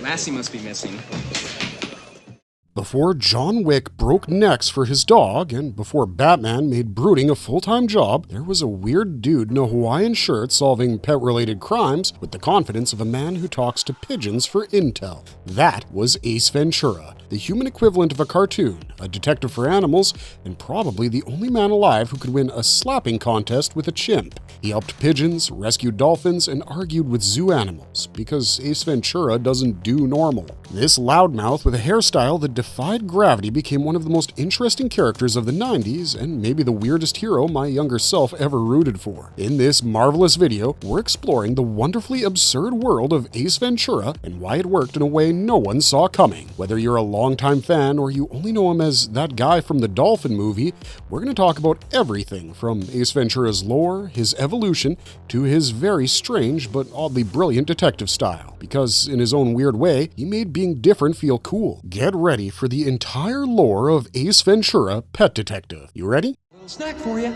Lassie must be missing. Before John Wick broke necks for his dog, and before Batman made brooding a full-time job, there was a weird dude in a Hawaiian shirt solving pet-related crimes with the confidence of a man who talks to pigeons for intel. That was Ace Ventura, the human equivalent of a cartoon, a detective for animals, and probably the only man alive who could win a slapping contest with a chimp. He helped pigeons, rescued dolphins, and argued with zoo animals, because Ace Ventura doesn't do normal. This loudmouth with a hairstyle that defied gravity became one of the most interesting characters of the 90s, and maybe the weirdest hero my younger self ever rooted for. In this marvelous video, we're exploring the wonderfully absurd world of Ace Ventura and why it worked in a way no one saw coming. Whether you're a longtime fan or you only know him as that guy from the Dolphin movie, we're going to talk about everything from Ace Ventura's lore, his evolution, to his very strange but oddly brilliant detective style. Because in his own weird way, he made being different feel cool. Get ready for the entire lore of Ace Ventura Pet Detective. You ready? A little snack for you.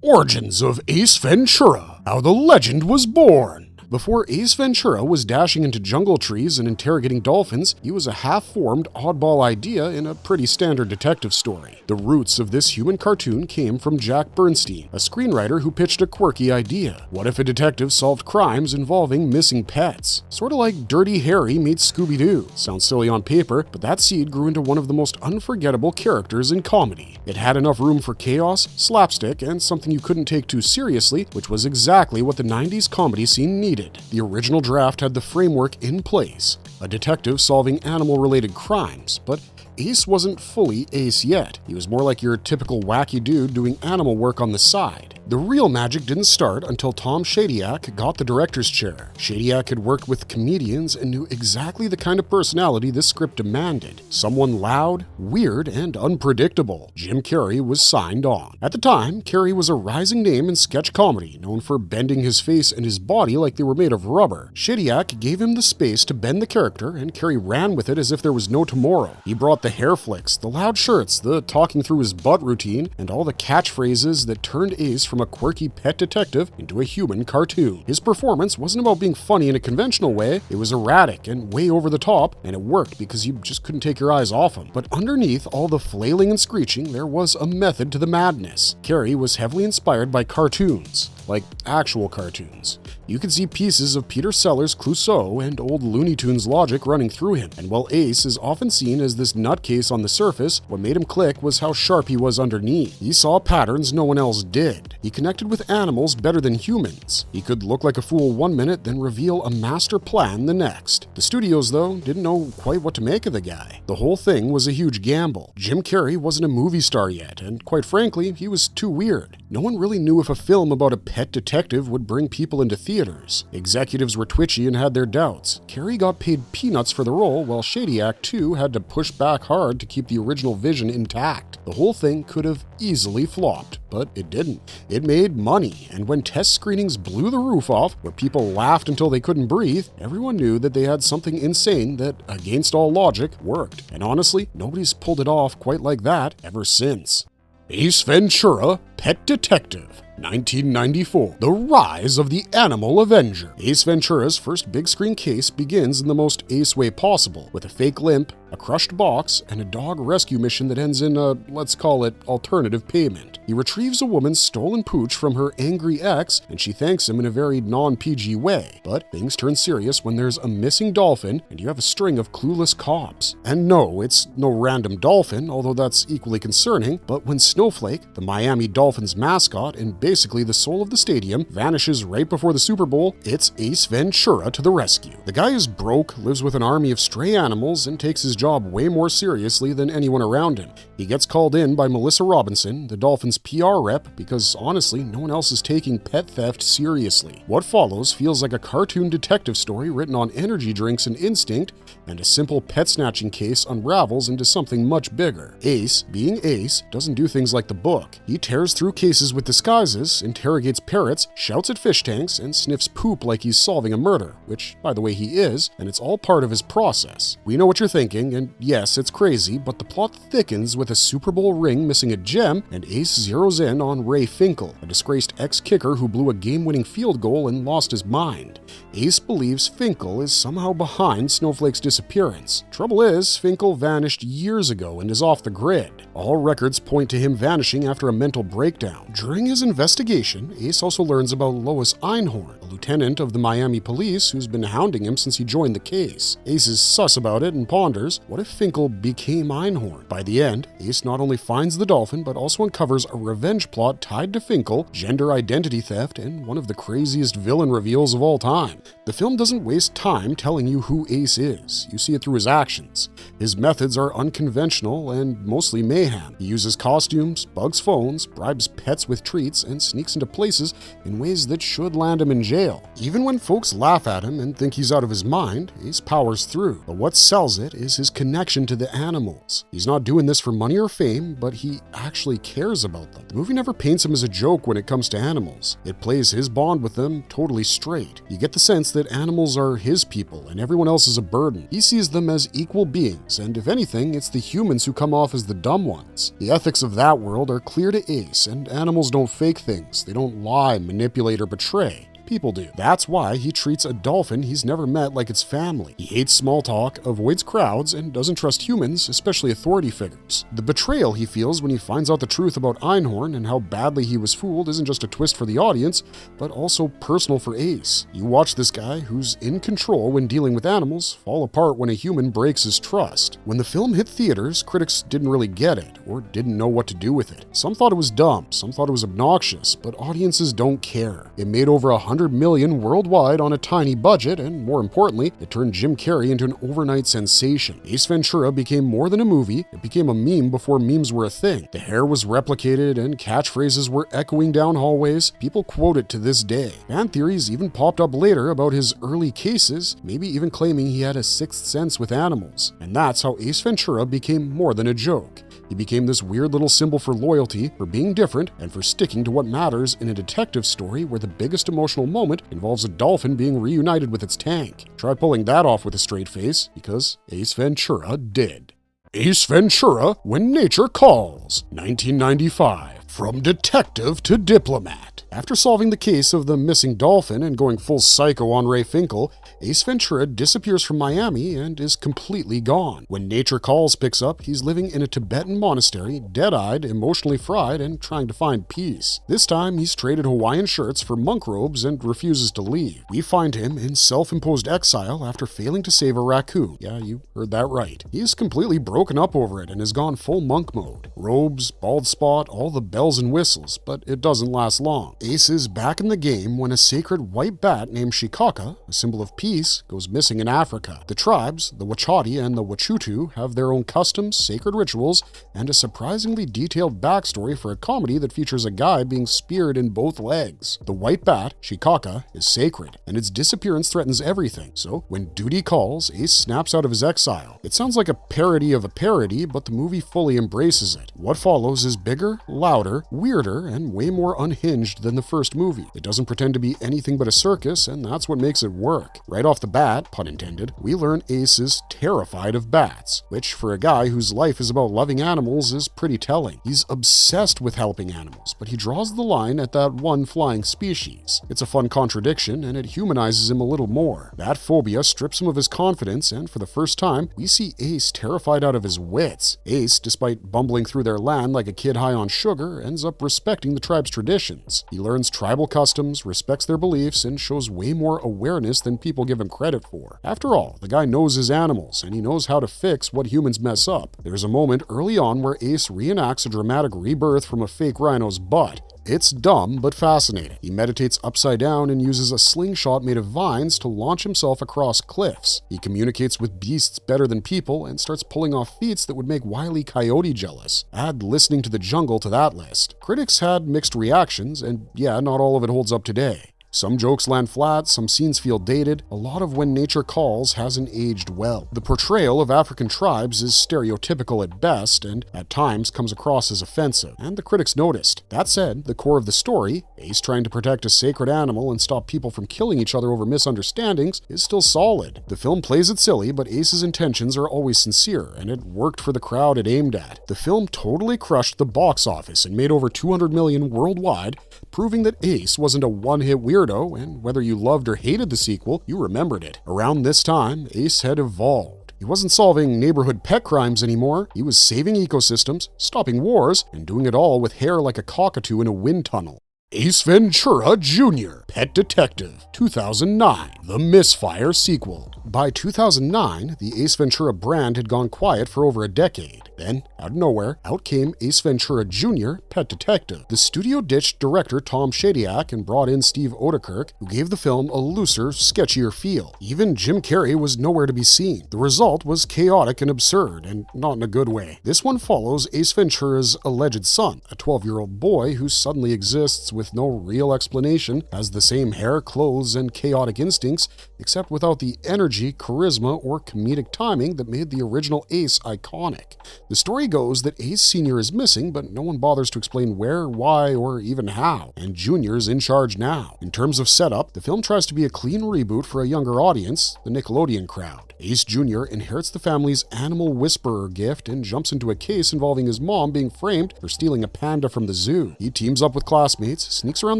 Origins of Ace Ventura, how the legend was born. Before Ace Ventura was dashing into jungle trees and interrogating dolphins, he was a half-formed, oddball idea in a pretty standard detective story. The roots of this human cartoon came from Jack Bernstein, a screenwriter who pitched a quirky idea. What if a detective solved crimes involving missing pets? Sort of like Dirty Harry meets Scooby-Doo. Sounds silly on paper, but that seed grew into one of the most unforgettable characters in comedy. It had enough room for chaos, slapstick, and something you couldn't take too seriously, which was exactly what the 90s comedy scene needed. The original draft had the framework in place, a detective solving animal-related crimes, but Ace wasn't fully Ace yet. He was more like your typical wacky dude doing animal work on the side. The real magic didn't start until Tom Shadyac got the director's chair. Shadyac had worked with comedians and knew exactly the kind of personality this script demanded. Someone loud, weird, and unpredictable. Jim Carrey was signed on. At the time, Carrey was a rising name in sketch comedy, known for bending his face and his body like they were made of rubber. Shadyac gave him the space to bend the character, and Carrey ran with it as if there was no tomorrow. He brought the hair flicks, the loud shirts, the talking through his butt routine, and all the catchphrases that turned Ace from a quirky pet detective into a human cartoon. His performance wasn't about being funny in a conventional way, it was erratic and way over the top, and it worked because you just couldn't take your eyes off him. But underneath all the flailing and screeching, there was a method to the madness. Carrey was heavily inspired by cartoons, like actual cartoons. You could see pieces of Peter Sellers' Clouseau and old Looney Tunes logic running through him, and while Ace is often seen as this nutcase on the surface, what made him click was how sharp he was underneath. He saw patterns no one else did. He connected with animals better than humans. He could look like a fool one minute, then reveal a master plan the next. The studios, though, didn't know quite what to make of the guy. The whole thing was a huge gamble. Jim Carrey wasn't a movie star yet, and quite frankly, he was too weird. No one really knew if a film about a pet detective would bring people into theaters. Executives were twitchy and had their doubts. Carrey got paid peanuts for the role, while Shadyac too had to push back hard to keep the original vision intact. The whole thing could have easily flopped, but it didn't. It made money, and when test screenings blew the roof off, where people laughed until they couldn't breathe, everyone knew that they had something insane that, against all logic, worked. And honestly, nobody's pulled it off quite like that ever since. Ace Ventura Pet Detective, 1994. The rise of the Animal Avenger. Ace Ventura's first big screen case begins in the most Ace way possible, with a fake limp, a crushed box, and a dog rescue mission that ends in a, let's call it, alternative payment. He retrieves a woman's stolen pooch from her angry ex, and she thanks him in a very non-PG way. But things turn serious when there's a missing dolphin, and you have a string of clueless cops. And no, it's no random dolphin, although that's equally concerning, but when Snowflake, the Miami Dolphins mascot and basically the soul of the stadium, vanishes right before the Super Bowl, it's Ace Ventura to the rescue. The guy is broke, lives with an army of stray animals, and takes his job way more seriously than anyone around him. He gets called in by Melissa Robinson, the Dolphins' PR rep, because honestly, no one else is taking pet theft seriously. What follows feels like a cartoon detective story written on energy drinks and instinct, and a simple pet snatching case unravels into something much bigger. Ace, being Ace, doesn't do things like the book. He tears through cases with disguises, interrogates parrots, shouts at fish tanks, and sniffs poop like he's solving a murder, which, by the way, he is, and it's all part of his process. We know what you're thinking, and yes, it's crazy, but the plot thickens with a Super Bowl ring missing a gem, and Ace zeroes in on Ray Finkel, a disgraced ex-kicker who blew a game-winning field goal and lost his mind. Ace believes Finkel is somehow behind Snowflake's disappearance. Trouble is, Finkel vanished years ago and is off the grid. All records point to him vanishing after a mental breakdown. During his investigation, Ace also learns about Lois Einhorn, a lieutenant of the Miami police who's been hounding him since he joined the case. Ace is sus about it and ponders, what if Finkel became Einhorn? By the end, Ace not only finds the dolphin, but also uncovers a revenge plot tied to Finkel, gender identity theft, and one of the craziest villain reveals of all time. The film doesn't waste time telling you who Ace is. You see it through his actions. His methods are unconventional and mostly mayhem. He uses costumes, bugs phones, bribes pets with treats, and sneaks into places in ways that should land him in jail. Even when folks laugh at him and think he's out of his mind, Ace powers through. But what sells it is his connection to the animals. He's not doing this for money or fame, but he actually cares about them. The movie never paints him as a joke when it comes to animals. It plays his bond with them totally straight. You get the sense that animals are his people and everyone else is a burden. He sees them as equal beings, and if anything, it's the humans who come off as the dumb ones. The ethics of that world are clear to Ace, and animals don't fake things. They don't lie, manipulate, or betray. People do. That's why he treats a dolphin he's never met like it's family. He hates small talk, avoids crowds, and doesn't trust humans, especially authority figures. The betrayal he feels when he finds out the truth about Einhorn and how badly he was fooled isn't just a twist for the audience, but also personal for Ace. You watch this guy, who's in control when dealing with animals, fall apart when a human breaks his trust. When the film hit theaters, critics didn't really get it, or didn't know what to do with it. Some thought it was dumb, some thought it was obnoxious, but audiences don't care. It made over $100 million worldwide on a tiny budget, and more importantly, it turned Jim Carrey into an overnight sensation. Ace Ventura became more than a movie, it became a meme before memes were a thing. The hair was replicated and catchphrases were echoing down hallways. People quote it to this day. Fan theories even popped up later about his early cases, maybe even claiming he had a sixth sense with animals. And that's how Ace Ventura became more than a joke. He became this weird little symbol for loyalty, for being different, and for sticking to what matters in a detective story where the biggest emotional moment involves a dolphin being reunited with its tank. Try pulling that off with a straight face, because Ace Ventura did. Ace Ventura, When Nature Calls, 1995. From detective to diplomat. After solving the case of the missing dolphin and going full psycho on Ray Finkel, Ace Ventura disappears from Miami and is completely gone. When Nature Calls picks up, he's living in a Tibetan monastery, dead-eyed, emotionally fried, and trying to find peace. This time, he's traded Hawaiian shirts for monk robes and refuses to leave. We find him in self-imposed exile after failing to save a raccoon. Yeah, you heard that right. He's completely broken up over it and has gone full monk mode. Robes, bald spot, all the bells and whistles, but it doesn't last long. Ace is back in the game when a sacred white bat named Shikaka, a symbol of peace, goes missing in Africa. The tribes, the Wachati and the Wachutu, have their own customs, sacred rituals, and a surprisingly detailed backstory for a comedy that features a guy being speared in both legs. The white bat, Shikaka, is sacred, and its disappearance threatens everything, so when duty calls, Ace snaps out of his exile. It sounds like a parody of a parody, but the movie fully embraces it. What follows is bigger, louder, weirder, and way more unhinged than the first movie. It doesn't pretend to be anything but a circus, and that's what makes it work. Right off the bat, pun intended, we learn Ace is terrified of bats, which for a guy whose life is about loving animals is pretty telling. He's obsessed with helping animals, but he draws the line at that one flying species. It's a fun contradiction, and it humanizes him a little more. That phobia strips him of his confidence, and for the first time, we see Ace terrified out of his wits. Ace, despite bumbling through their land like a kid high on sugar, ends up respecting the tribe's traditions. He learns tribal customs, respects their beliefs, and shows way more awareness than people give him credit for. After all, the guy knows his animals, and he knows how to fix what humans mess up. There's a moment early on where Ace reenacts a dramatic rebirth from a fake rhino's butt. It's dumb, but fascinating. He meditates upside down and uses a slingshot made of vines to launch himself across cliffs. He communicates with beasts better than people and starts pulling off feats that would make Wile E. Coyote jealous. Add listening to the jungle to that list. Critics had mixed reactions, and yeah, not all of it holds up today. Some jokes land flat, some scenes feel dated. A lot of When Nature Calls hasn't aged well. The portrayal of African tribes is stereotypical at best, and at times comes across as offensive, and the critics noticed. That said, the core of the story, Ace trying to protect a sacred animal and stop people from killing each other over misunderstandings, is still solid. The film plays it silly, but Ace's intentions are always sincere, and it worked for the crowd it aimed at. The film totally crushed the box office and made over $200 million worldwide, proving that Ace wasn't a one-hit weirdo, and whether you loved or hated the sequel, you remembered it. Around this time, Ace had evolved. He wasn't solving neighborhood pet crimes anymore. He was saving ecosystems, stopping wars, and doing it all with hair like a cockatoo in a wind tunnel. Ace Ventura Jr Pet Detective, 2009, the Misfire sequel. By 2009, the Ace Ventura brand had gone quiet for over a decade. Then, out of nowhere, out came Ace Ventura Jr Pet Detective. The studio ditched director Tom Shadyac and brought in Steve Odekirk, who gave the film a looser, sketchier feel. Even Jim Carrey was nowhere to be seen. The result was chaotic and absurd, and not in a good way. This one follows Ace Ventura's alleged son, a 12-year-old boy who suddenly exists with no real explanation, has the same hair, clothes, and chaotic instincts, except without the energy, charisma, or comedic timing that made the original Ace iconic. The story goes that Ace Sr. is missing, but no one bothers to explain where, why, or even how, and Jr.'s in charge now. In terms of setup, the film tries to be a clean reboot for a younger audience, the Nickelodeon crowd. Ace Jr. inherits the family's animal whisperer gift and jumps into a case involving his mom being framed for stealing a panda from the zoo. He teams up with classmates, sneaks around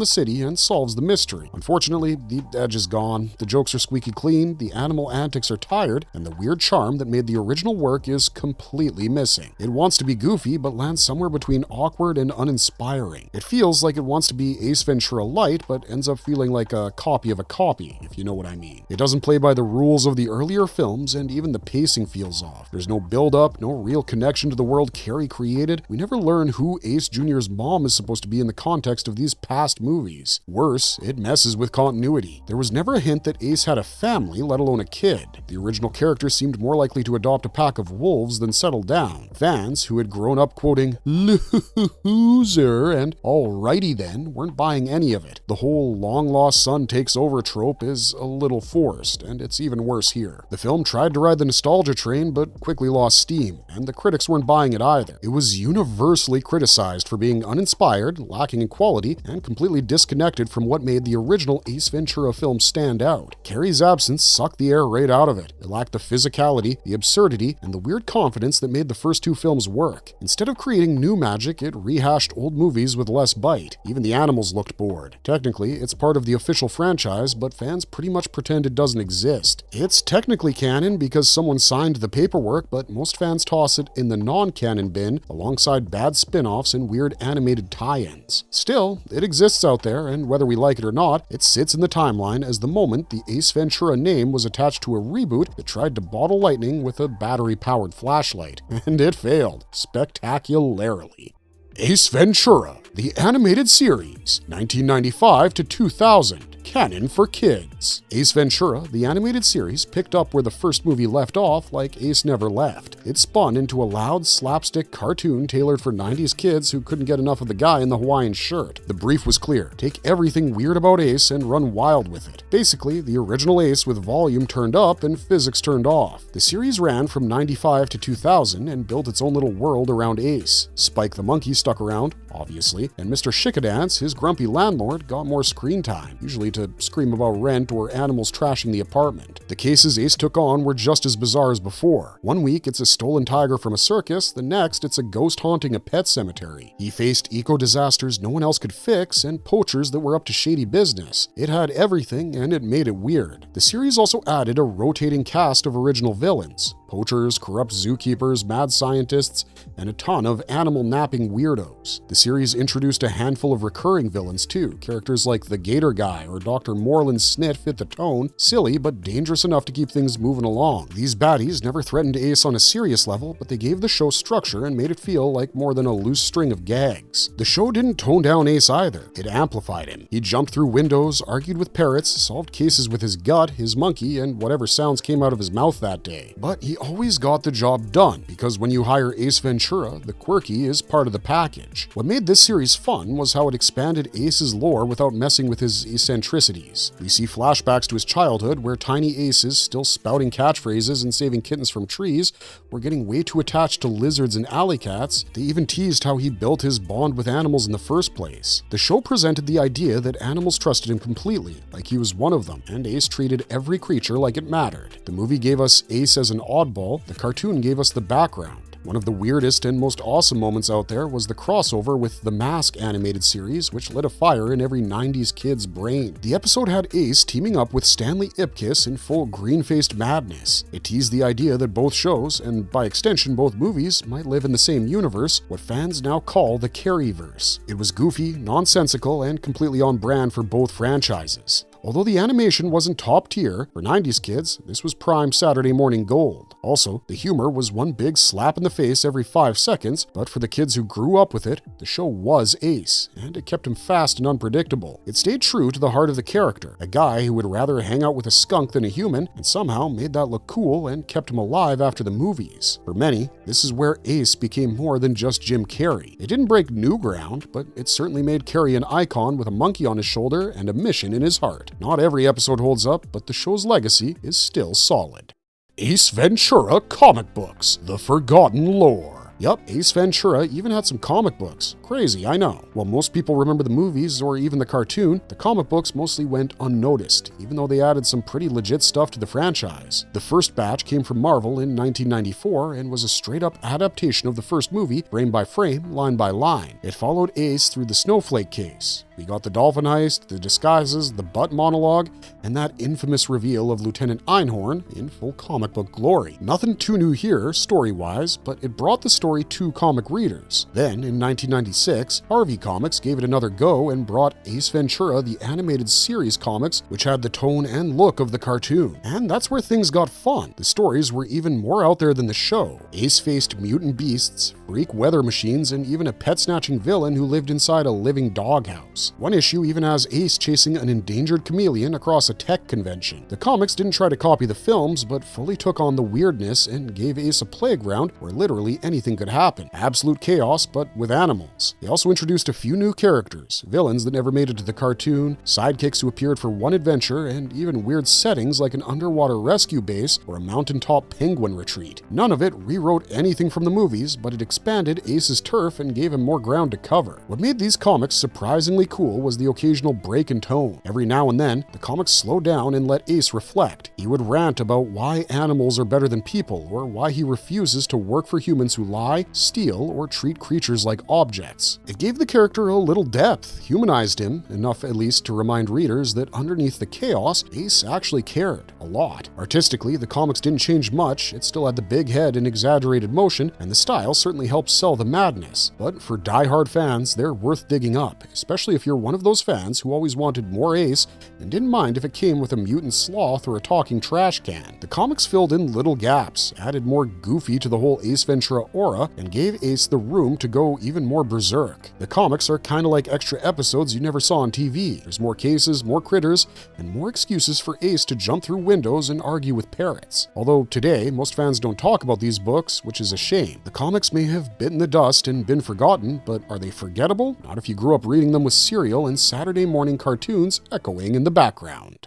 the city, and solves the mystery. Unfortunately, the edge is gone, the jokes are squeaky clean, the animal antics are tired, and the weird charm that made the original work is completely missing. It wants to be goofy, but lands somewhere between awkward and uninspiring. It feels like it wants to be Ace Ventura Light, but ends up feeling like a copy of a copy, if you know what I mean. It doesn't play by the rules of the earlier films, and even the pacing feels off. There's no build-up, no real connection to the world Carrey created. We never learn who Ace Jr.'s mom is supposed to be in the context of these past movies. Worse, it messes with continuity. There was never a hint that Ace had a family, let alone a kid. The original character seemed more likely to adopt a pack of wolves than settle down. Fans, who had grown up quoting "loser" and "alrighty then," weren't buying any of it. The whole long-lost son takes over trope is a little forced, and it's even worse here. The film tried to ride the nostalgia train, but quickly lost steam, and the critics weren't buying it either. It was universally criticized for being uninspired, lacking in quality, and completely disconnected from what made the original Ace Ventura film stand out. Carrey's absence sucked the air right out of it. It lacked the physicality, the absurdity, and the weird confidence that made the first two films work. Instead of creating new magic, it rehashed old movies with less bite. Even the animals looked bored. Technically, it's part of the official franchise, but fans pretty much pretend it doesn't exist. It's technically canon because someone signed the paperwork, but most fans toss it in the non-canon bin alongside bad spin-offs and weird animated tie-ins. Still, it exists out there, and whether we like it or not, it sits in the timeline as the moment the Ace Ventura name was attached to a reboot that tried to bottle lightning with a battery-powered flashlight. And it failed, spectacularly. Ace Ventura, the animated series, 1995 to 2000. Canon for kids. Ace Ventura, the animated series, picked up where the first movie left off like Ace never left. It spun into a loud, slapstick cartoon tailored for 90s kids who couldn't get enough of the guy in the Hawaiian shirt. The brief was clear. Take everything weird about Ace and run wild with it. Basically, the original Ace with volume turned up and physics turned off. The series ran from 95 to 2000 and built its own little world around Ace. Spike the monkey stuck around, obviously, and Mr. Chickadance, his grumpy landlord, got more screen time, usually to scream about rent or animals trashing the apartment. The cases Ace took on were just as bizarre as before. One week it's a stolen tiger from a circus, the next it's a ghost haunting a pet cemetery. He faced eco-disasters no one else could fix and poachers that were up to shady business. It had everything and it made it weird. The series also added a rotating cast of original villains. Poachers, corrupt zookeepers, mad scientists, and a ton of animal-napping weirdos. The series introduced a handful of recurring villains too. Characters like the Gator Guy or Dr. Moreland Snit fit the tone, silly but dangerous enough to keep things moving along. These baddies never threatened Ace on a serious level, but they gave the show structure and made it feel like more than a loose string of gags. The show didn't tone down Ace either. It amplified him. He jumped through windows, argued with parrots, solved cases with his gut, his monkey, and whatever sounds came out of his mouth that day. But he always got the job done, because when you hire Ace Ventura, the quirky is part of the package. What made this series fun was how it expanded Ace's lore without messing with his eccentricities. We see flashbacks to his childhood where tiny Ace is still spouting catchphrases and saving kittens from trees, or getting way too attached to lizards and alley cats. They even teased how he built his bond with animals in the first place. The show presented the idea that animals trusted him completely, like he was one of them, and Ace treated every creature like it mattered. The movie gave us Ace as an oddball, the cartoon gave us the background. One of the weirdest and most awesome moments out there was the crossover with the Mask animated series, which lit a fire in every 90s kid's brain. The episode had Ace teaming up with Stanley Ipkiss in full green-faced madness. It teased the idea that both shows, and by extension both movies, might live in the same universe, what fans now call the Careyverse. It was goofy, nonsensical, and completely on brand for both franchises. Although the animation wasn't top tier, for 90s kids, this was prime Saturday morning gold. Also, the humor was one big slap in the face every 5 seconds, but for the kids who grew up with it, the show was Ace, and it kept him fast and unpredictable. It stayed true to the heart of the character, a guy who would rather hang out with a skunk than a human, and somehow made that look cool and kept him alive after the movies. For many, this is where Ace became more than just Jim Carrey. It didn't break new ground, but it certainly made Carrey an icon with a monkey on his shoulder and a mission in his heart. Not every episode holds up, but the show's legacy is still solid. Ace Ventura Comic Books, The Forgotten Lore. Yup, Ace Ventura even had some comic books. Crazy, I know. While most people remember the movies or even the cartoon, the comic books mostly went unnoticed, even though they added some pretty legit stuff to the franchise. The first batch came from Marvel in 1994 and was a straight-up adaptation of the first movie, frame by frame, line by line. It followed Ace through the Snowflake case. We got the dolphin heist, the disguises, the butt monologue, and that infamous reveal of Lieutenant Einhorn in full comic book glory. Nothing too new here, story-wise, but it brought the story to comic readers. Then, in 1996, Harvey Comics gave it another go and brought Ace Ventura, the animated series comics, which had the tone and look of the cartoon. And that's where things got fun. The stories were even more out there than the show. Ace faced mutant beasts, freak weather machines, and even a pet-snatching villain who lived inside a living doghouse. One issue even has Ace chasing an endangered chameleon across a tech convention. The comics didn't try to copy the films, but fully took on the weirdness and gave Ace a playground where literally anything could happen. Absolute chaos, but with animals. They also introduced a few new characters, villains that never made it to the cartoon, sidekicks who appeared for one adventure, and even weird settings like an underwater rescue base or a mountaintop penguin retreat. None of it rewrote anything from the movies, but it expanded Ace's turf and gave him more ground to cover. What made these comics surprisingly cool was the occasional break in tone. Every now and then, the comics slowed down and let Ace reflect. He would rant about why animals are better than people, or why he refuses to work for humans who lie, steal, or treat creatures like objects. It gave the character a little depth, humanized him, enough at least to remind readers that underneath the chaos, Ace actually cared a lot. Artistically, the comics didn't change much. It still had the big head and exaggerated motion, and the style certainly helped sell the madness. But for die-hard fans, they're worth digging up, especially if you're one of those fans who always wanted more Ace and didn't mind if it came with a mutant sloth or a talking trash can. The comics filled in little gaps, added more goofy to the whole Ace Ventura aura, and gave Ace the room to go even more berserk. The comics are kind of like extra episodes you never saw on TV. There's more cases, more critters, and more excuses for Ace to jump through windows and argue with parrots. Although today, most fans don't talk about these books, which is a shame. The comics may have bitten the dust and been forgotten, but are they forgettable? Not if you grew up reading them with cereal and Saturday morning cartoons echoing in the background.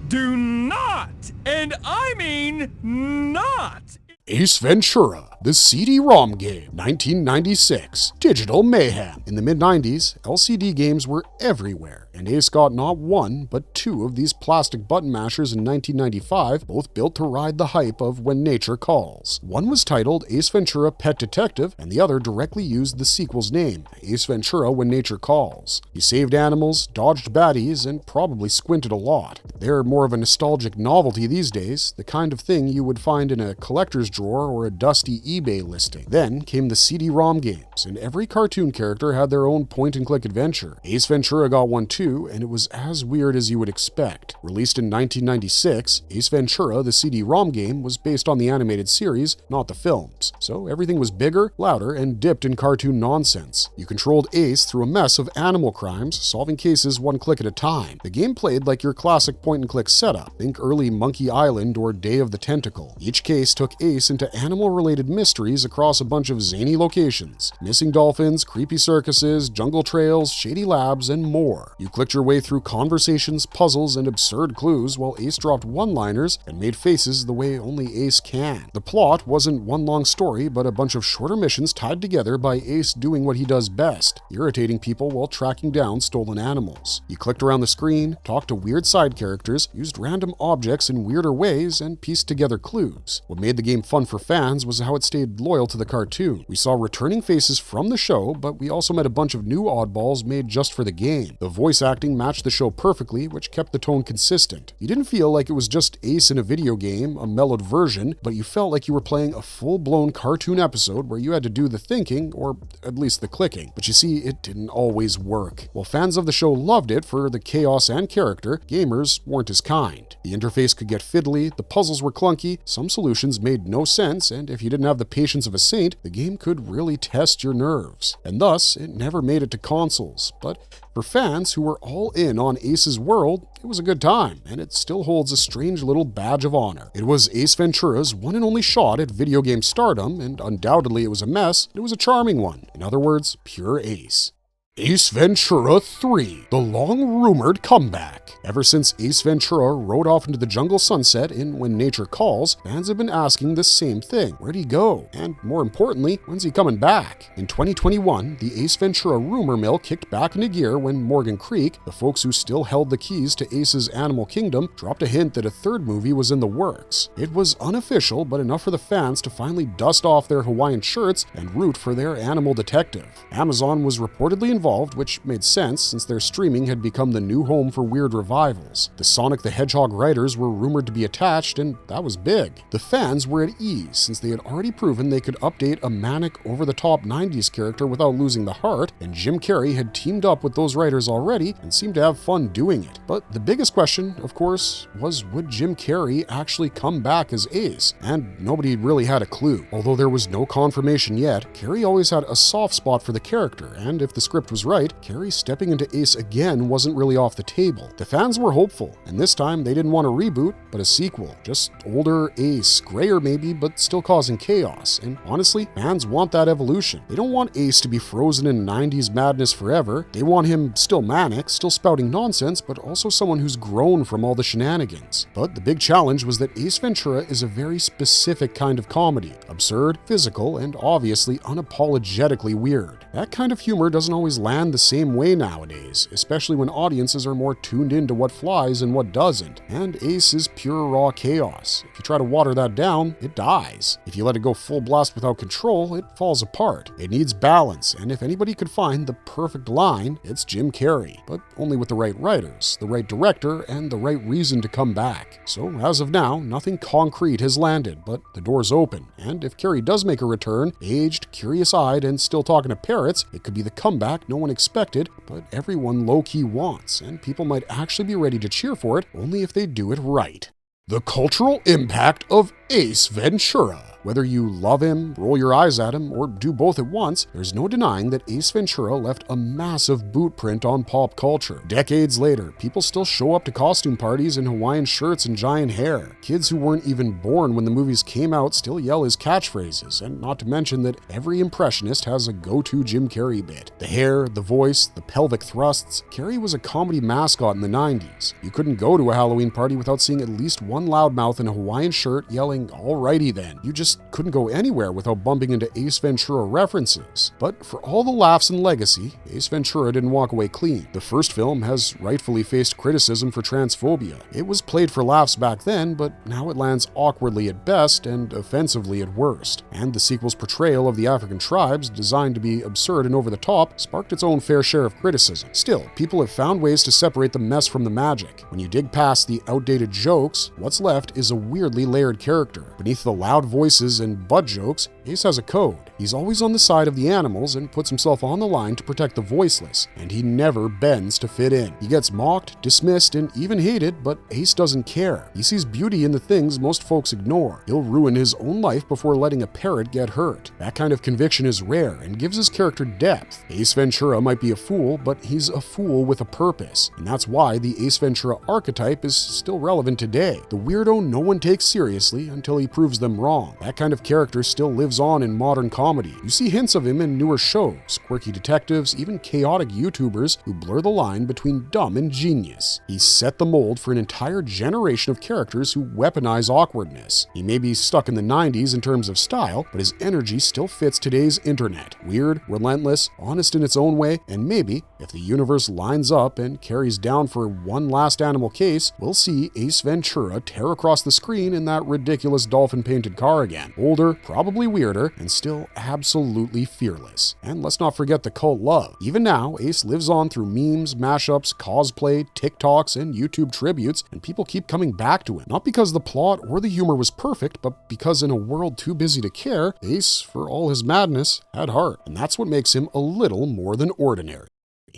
Do not, and I mean not, Ace Ventura, the CD-ROM game, 1996. Digital mayhem. In the mid-90s, LCD games were everywhere, and Ace got not one, but two of these plastic button mashers in 1995, both built to ride the hype of When Nature Calls. One was titled Ace Ventura Pet Detective, and the other directly used the sequel's name, Ace Ventura When Nature Calls. You saved animals, dodged baddies, and probably squinted a lot. They're more of a nostalgic novelty these days, the kind of thing you would find in a collector's drawer or a dusty eBay listing. Then came the CD-ROM games, and every cartoon character had their own point-and-click adventure. Ace Ventura got one too, and it was as weird as you would expect. Released in 1996, Ace Ventura, the CD-ROM game, was based on the animated series, not the films. So everything was bigger, louder, and dipped in cartoon nonsense. You controlled Ace through a mess of animal crimes, solving cases one click at a time. The game played like your classic point-and-click setup. Think early Monkey Island or Day of the Tentacle. Each case took Ace into animal-related mysteries across a bunch of zany locations. Missing dolphins, creepy circuses, jungle trails, shady labs, and more. You clicked your way through conversations, puzzles, and absurd clues while Ace dropped one-liners and made faces the way only Ace can. The plot wasn't one long story, but a bunch of shorter missions tied together by Ace doing what he does best, irritating people while tracking down stolen animals. You clicked around the screen, talked to weird side characters, used random objects in weirder ways, and pieced together clues. What made the game fun for fans was how it stayed loyal to the cartoon. We saw returning faces from the show, but we also met a bunch of new oddballs made just for the game. The voice acting matched the show perfectly, which kept the tone consistent. You didn't feel like it was just Ace in a video game, a mellowed version, but you felt like you were playing a full-blown cartoon episode where you had to do the thinking, or at least the clicking. But you see, it didn't always work. While fans of the show loved it for the chaos and character, gamers weren't as kind. The interface could get fiddly, the puzzles were clunky, some solutions made no sense, and if you didn't have the patience of a saint, the game could really test your nerves. And thus, it never made it to consoles. But for fans who were all in on Ace's world, it was a good time, and it still holds a strange little badge of honor. It was Ace Ventura's one and only shot at video game stardom, and undoubtedly it was a mess, but it was a charming one. In other words, pure Ace. Ace Ventura 3, the long-rumored comeback. Ever since Ace Ventura rode off into the jungle sunset in When Nature Calls, fans have been asking the same thing. Where'd he go? And more importantly, when's he coming back? In 2021, the Ace Ventura rumor mill kicked back into gear when Morgan Creek, the folks who still held the keys to Ace's Animal Kingdom, dropped a hint that a third movie was in the works. It was unofficial, but enough for the fans to finally dust off their Hawaiian shirts and root for their animal detective. Amazon was reportedly involved, which made sense since their streaming had become the new home for weird revivals. The Sonic the Hedgehog writers were rumored to be attached, and that was big. The fans were at ease since they had already proven they could update a manic, over-the-top 90s character without losing the heart, and Jim Carrey had teamed up with those writers already and seemed to have fun doing it. But the biggest question, of course, was would Jim Carrey actually come back as Ace? And nobody really had a clue. Although there was no confirmation yet, Carrey always had a soft spot for the character, and if the script was right, Carrey stepping into Ace again wasn't really off the table. The fans were hopeful, and this time they didn't want a reboot, but a sequel. Just older Ace, grayer maybe, but still causing chaos. And honestly, fans want that evolution. They don't want Ace to be frozen in 90s madness forever. They want him still manic, still spouting nonsense, but also someone who's grown from all the shenanigans. But the big challenge was that Ace Ventura is a very specific kind of comedy. Absurd, physical, and obviously unapologetically weird. That kind of humor doesn't always land the same way nowadays, especially when audiences are more tuned into what flies and what doesn't. And Ace is pure raw chaos. If you try to water that down, it dies. If you let it go full blast without control, it falls apart. It needs balance, and if anybody could find the perfect line, it's Jim Carrey. But only with the right writers, the right director, and the right reason to come back. So as of now, nothing concrete has landed, but the door's open. And if Carrey does make a return, aged, curious-eyed, and still talking to parrots, it could be the comeback no one expected, but everyone low-key wants, and people might actually be ready to cheer for it only if they do it right. The cultural impact of Ace Ventura. Whether you love him, roll your eyes at him, or do both at once, there's no denying that Ace Ventura left a massive boot print on pop culture. Decades later, people still show up to costume parties in Hawaiian shirts and giant hair. Kids who weren't even born when the movies came out still yell his catchphrases, and not to mention that every impressionist has a go-to Jim Carrey bit. The hair, the voice, the pelvic thrusts. Carrey was a comedy mascot in the 90s. You couldn't go to a Halloween party without seeing at least one loudmouth in a Hawaiian shirt yelling, "Alrighty then." You just couldn't go anywhere without bumping into Ace Ventura references. But for all the laughs and legacy, Ace Ventura didn't walk away clean. The first film has rightfully faced criticism for transphobia. It was played for laughs back then, but now it lands awkwardly at best and offensively at worst. And the sequel's portrayal of the African tribes, designed to be absurd and over the top, sparked its own fair share of criticism. Still, people have found ways to separate the mess from the magic. When you dig past the outdated jokes, what's left is a weirdly layered character. Beneath the loud voices faces and butt jokes, Ace has a code. He's always on the side of the animals and puts himself on the line to protect the voiceless, and he never bends to fit in. He gets mocked, dismissed, and even hated, but Ace doesn't care. He sees beauty in the things most folks ignore. He'll ruin his own life before letting a parrot get hurt. That kind of conviction is rare and gives his character depth. Ace Ventura might be a fool, but he's a fool with a purpose, and that's why the Ace Ventura archetype is still relevant today. The weirdo no one takes seriously until he proves them wrong. That kind of character still lives on in modern comedy. You see hints of him in newer shows, quirky detectives, even chaotic YouTubers who blur the line between dumb and genius. He's set the mold for an entire generation of characters who weaponize awkwardness. He may be stuck in the 90s in terms of style, but his energy still fits today's internet. Weird, relentless, honest in its own way, and maybe, if the universe lines up and carries down for one last animal case, we'll see Ace Ventura tear across the screen in that ridiculous dolphin-painted car again. Older, probably weirder, and still absolutely fearless. And let's not forget the cult love. Even now, Ace lives on through memes, mashups, cosplay, TikToks, and YouTube tributes, and people keep coming back to him. Not because the plot or the humor was perfect, but because in a world too busy to care, Ace, for all his madness, had heart. And that's what makes him a little more than ordinary.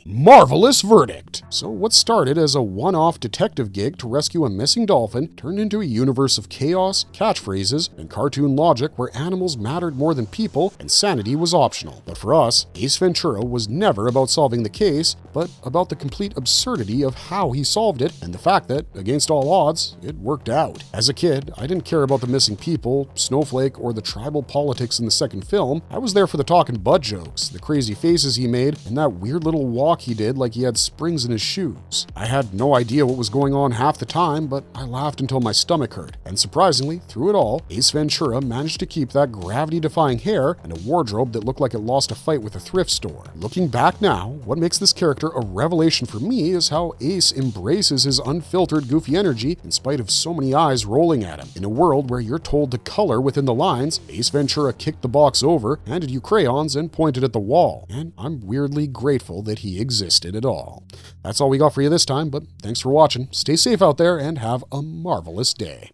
Marvelous verdict! So what started as a one-off detective gig to rescue a missing dolphin turned into a universe of chaos, catchphrases, and cartoon logic where animals mattered more than people and sanity was optional. But for us, Ace Ventura was never about solving the case, but about the complete absurdity of how he solved it and the fact that, against all odds, it worked out. As a kid, I didn't care about the missing people, Snowflake, or the tribal politics in the second film. I was there for the talking butt jokes, the crazy faces he made, and that weird little walk he did like he had springs in his shoes. I had no idea what was going on half the time, but I laughed until my stomach hurt. And surprisingly, through it all, Ace Ventura managed to keep that gravity-defying hair and a wardrobe that looked like it lost a fight with a thrift store. Looking back now, what makes this character a revelation for me is how Ace embraces his unfiltered, goofy energy in spite of so many eyes rolling at him. In a world where you're told to color within the lines, Ace Ventura kicked the box over, handed you crayons, and pointed at the wall. And I'm weirdly grateful that he existed at all. That's all we got for you this time, but thanks for watching. Stay safe out there and have a marvelous day.